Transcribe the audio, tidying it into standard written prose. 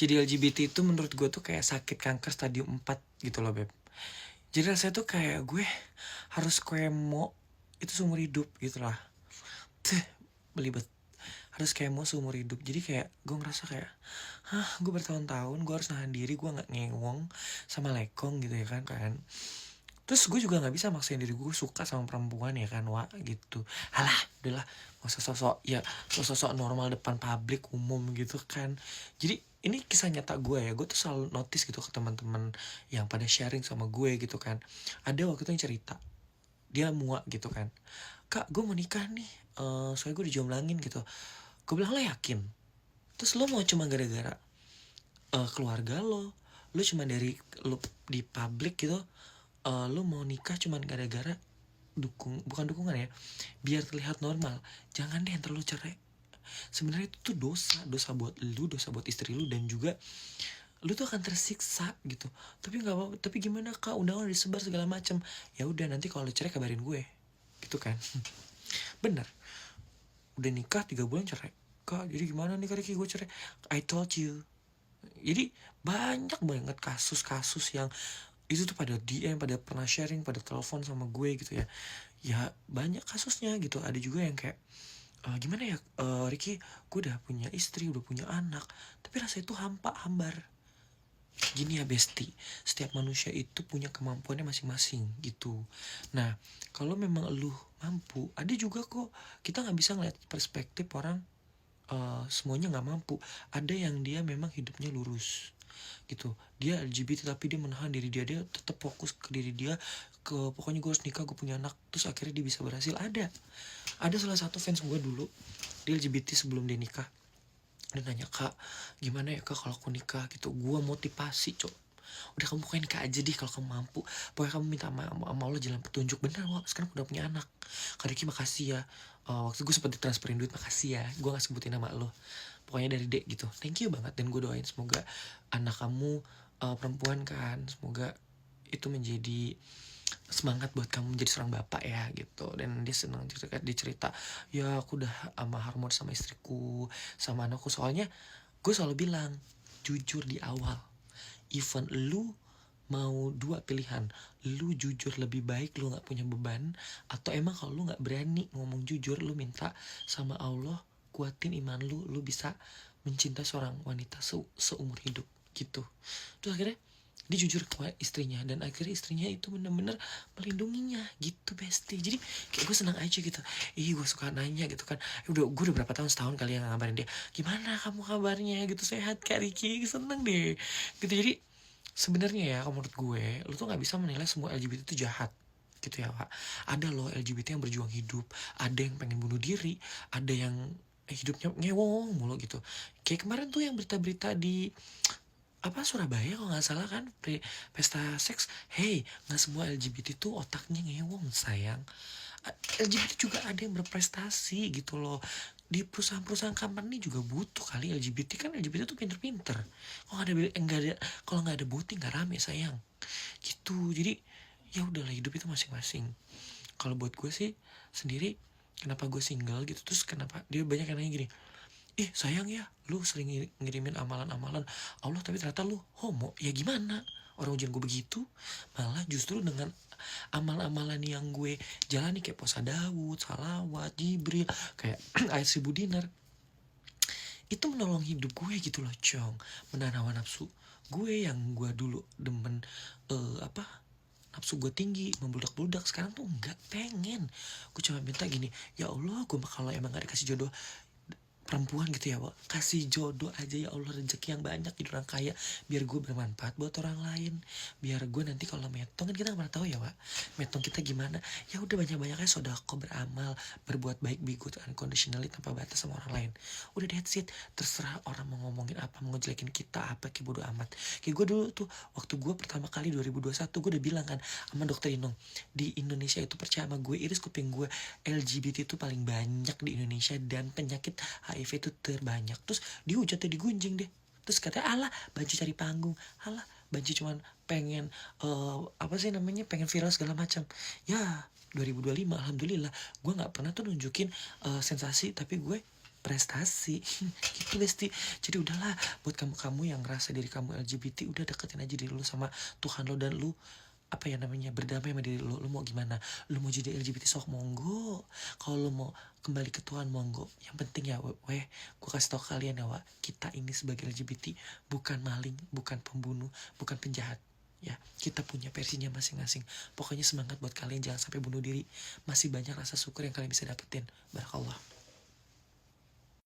Jadi LGBT itu menurut gue tuh kayak sakit kanker stadium 4 gitu loh Beb. Jadi rasanya tuh kayak gue harus kemo itu seumur hidup gitu lah. Tuh, belibet. Harus kemo seumur hidup. Jadi kayak gue ngerasa kayak, gue bertahun-tahun gue harus nahan diri, gue gak ngewong sama lekong gitu ya kan. Terus gue juga gak bisa maksain diri gue suka sama perempuan ya kan, Wak, gitu. Alah, udahlah, gak usah sosok normal depan publik umum gitu kan. Jadi ini kisah nyata gue ya, gue tuh selalu notice gitu ke teman-teman yang pada sharing sama gue gitu kan. Ada waktu itu yang cerita, dia muak gitu kan. Kak, gue mau nikah nih, soalnya gue dijomblangin gitu. Gue bilang, lo yakin? Terus lo mau cuma gara-gara keluarga lo cuma dari lo di publik gitu, lo mau nikah cuman gara-gara bukan dukungan ya, biar terlihat normal. Jangan deh ntar lo cerai. Sebenarnya itu tuh dosa buat lu, dosa buat istri lu, dan juga lu tuh akan tersiksa gitu. Tapi nggak apa, tapi gimana Kak, undangan disebar segala macam. Ya udah, nanti kalau lu cerai kabarin gue gitu kan. Bener, udah nikah 3 bulan cerai. Kak, jadi gimana nih Kak Ricky, gue cerai. I told you. Jadi banyak banget kasus-kasus yang itu tuh pada DM, pada pernah sharing, pada telepon sama gue gitu ya. Ya banyak kasusnya gitu. Ada juga yang kayak, gimana ya, Ricky, gue udah punya istri, udah punya anak, tapi rasa itu hambar. Gini ya Besti, setiap manusia itu punya kemampuannya masing-masing gitu. Nah, kalau memang lu mampu, ada juga kok, kita gak bisa ngeliat perspektif orang semuanya gak mampu. Ada yang dia memang hidupnya lurus gitu, dia LGBT tapi dia menahan diri dia tetap fokus ke diri dia, ke pokoknya gue harus nikah, gue punya anak, terus akhirnya dia bisa berhasil. Ada salah satu fans gue dulu, dia LGBT sebelum dia nikah. Dia nanya, Kak, gimana ya Kak kalau aku nikah gitu. Gue motivasi, Cok. Udah, kamu pokoknya nikah aja deh kalau kamu mampu. Pokoknya kamu minta sama Allah jalan petunjuk. Bener, Wak, sekarang udah punya anak. Kak Riki, makasih ya. Waktu gue sempat ditransferin duit, makasih ya. Gue gak sebutin nama lo. Pokoknya dari Dek gitu. Thank you banget. Dan gue doain semoga anak kamu perempuan kan, semoga itu menjadi semangat buat kamu menjadi seorang bapak ya gitu. Dan dia senang cerita, ya aku udah harmonis sama istriku, sama anakku. Soalnya gue selalu bilang jujur di awal. Even lu mau 2 pilihan, lu jujur lebih baik, lu gak punya beban, atau emang kalau lu gak berani ngomong jujur, lu minta sama Allah kuatin iman lu, lu bisa mencintai seorang wanita seumur hidup gitu. Terus akhirnya dia jujur ke istrinya, dan akhirnya istrinya itu benar-benar melindunginya gitu Besti. Jadi kayak gue senang aja gitu. Gue suka nanya gitu kan, gue udah berapa tahun, setahun kali yang ngabarin dia, gimana kamu kabarnya gitu, sehat Kak Ricky, seneng deh gitu. Jadi sebenarnya ya, kalau menurut gue, lu tuh nggak bisa menilai semua LGBT itu jahat gitu ya Pak. Ada loh LGBT yang berjuang hidup, ada yang pengen bunuh diri, ada yang hidupnya ngewong mulu gitu. Kayak kemarin tuh yang berita-berita di Surabaya kalau nggak salah kan, pesta seks. Hey, nggak semua LGBT tuh otaknya ngewong sayang. LGBT juga ada yang berprestasi gitu loh. Di perusahaan-perusahaan company juga butuh kali LGBT, kan LGBT tuh pinter-pinter. Kalau nggak ada voting nggak rame sayang gitu. Jadi ya udahlah, hidup itu masing-masing. Kalau buat gue sih sendiri, kenapa gue single gitu, terus kenapa dia banyak yang nanya gini, sayang ya lu sering ngirimin amalan-amalan Allah, tapi ternyata lu homo. Ya gimana, orang ujian gue begitu. Malah justru dengan amal-amalan yang gue jalani, kayak puasa Daud, salawat, Jibril, kayak ayat 1000 dinar, itu menolong hidup gue gitu loh Cong. Menahan hawa nafsu gue yang gue dulu demen nafsu gue tinggi, membludak-bludak. Sekarang tuh nggak pengen. Gue cuma minta gini, ya Allah, gue kalau emang gak dikasih jodoh perempuan gitu ya Wak, kasih jodoh aja ya Allah, rezeki yang banyak, jadi orang kaya, biar gue bermanfaat buat orang lain. Biar gue nanti kalau metong, kan kita gak pernah tahu ya Wak, metong kita gimana. Ya udah, banyak-banyaknya sodako, beramal, berbuat baik, be good unconditionally, tanpa batas sama orang lain. Udah, that's it. Terserah orang mau ngomongin apa, mau ngejelekin kita apa, kayak bodo amat. Kayak gue dulu tuh, waktu gue pertama kali 2021, gue udah bilang kan sama dokter Inung, di Indonesia itu percaya sama gue, iris kuping gue, LGBT itu paling banyak di Indonesia, dan penyakit HIV itu terbanyak. Terus dihujat deh, digunjing deh. Terus katanya, alah Banci cari panggung, alah Banci cuman pengen pengen viral segala macam. Ya 2025 alhamdulillah gue nggak pernah tuh nunjukin sensasi, tapi gue prestasi. Gitu Besti. Jadi udahlah, buat kamu-kamu yang ngerasa diri kamu LGBT, udah deketin aja diri lu sama Tuhan lo, dan lu apa ya namanya, berdamai sama diri lu mau gimana, lu mau jadi LGBT sok monggo, kalau lu mau kembali ke Tuhan monggo. Yang penting ya gue kasih tau kalian ya kita ini sebagai LGBT bukan maling, bukan pembunuh, bukan penjahat ya, kita punya versinya masing-masing. Pokoknya semangat buat kalian, jangan sampai bunuh diri, masih banyak rasa syukur yang kalian bisa dapetin. Barakallah.